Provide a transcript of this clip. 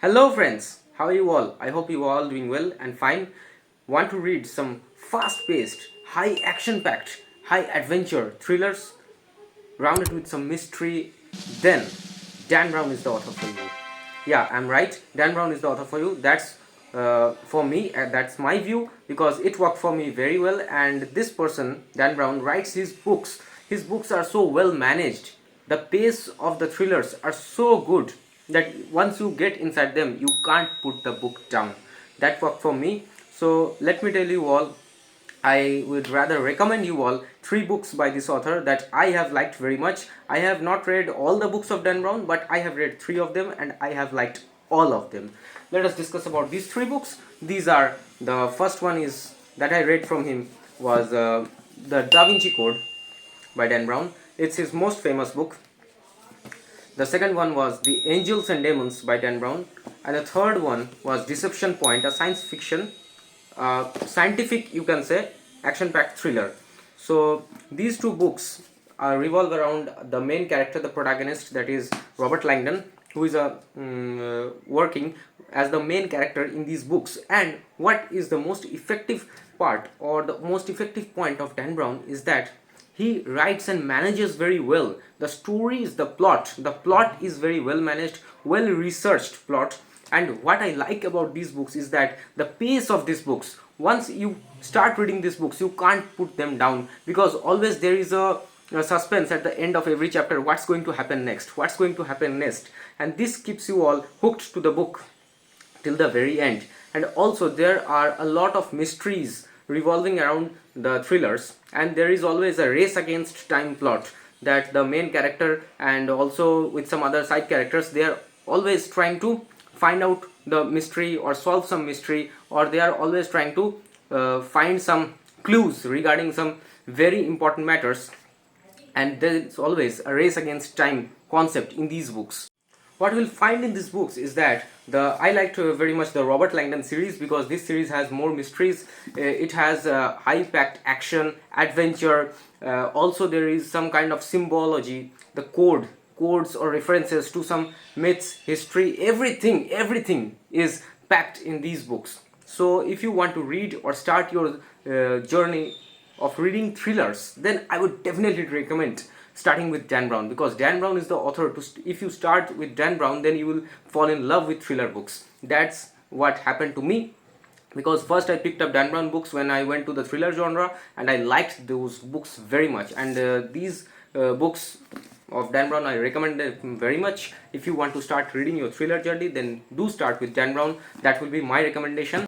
Hello friends, how are you all? I hope you are all doing well and fine. Want to read some fast-paced, high action-packed, high adventure thrillers rounded with some mystery? Then Dan Brown is the author for you. Yeah, I'm right. Dan Brown is the author for you. That's for me. That's my view because it worked for me very well. And this person, Dan Brown, writes his books. His books are so well managed. The pace of the thrillers are so good that once you get inside them, you can't put the book down. That worked for me. So let me tell you all, I would rather recommend you all three books by this author that I have liked very much. I have not read all the books of Dan Brown, but I have read three of them and I have liked all of them. Let us discuss about these three books. These are, the first one is that I read from him was the Da Vinci Code by Dan Brown. It's his most famous book. The second one was The Angels and Demons by Dan Brown. And the third one was Deception Point, a science fiction, scientific, you can say, action-packed thriller. So these two books revolve around the main character, the protagonist, that is Robert Langdon, who is working as the main character in these books. And what is the most effective part or the most effective point of Dan Brown is that he writes and manages very well the stories, the plot is very well managed, well researched plot. And what I like about these books is that the pace of these books, once you start reading these books, you can't put them down because always there is a suspense at the end of every chapter. What's going to happen next, what's going to happen next? And this keeps you all hooked to the book till the very end. And also there are a lot of mysteries revolving around the thrillers, and there is always a race against time plot that the main character and also with some other side characters, they are always trying to find out the mystery or solve some mystery, or they are always trying to find some clues regarding some very important matters. And there is always a race against time concept in these books. What we'll find in these books is that I liked very much the Robert Langdon series because this series has more mysteries. It has high packed action, adventure. Also there is some kind of symbology, the codes or references to some myths, history, everything is packed in these books. So if you want to read or start your journey of reading thrillers, then I would definitely recommend starting with Dan Brown, because Dan Brown is the author. If you start with Dan Brown, then you will fall in love with thriller books. That's what happened to me, because first I picked up Dan Brown books when I went to the thriller genre, and I liked those books very much. And these books of Dan Brown I recommend them very much. If you want to start reading your thriller journey, then do start with Dan Brown. That will be my recommendation.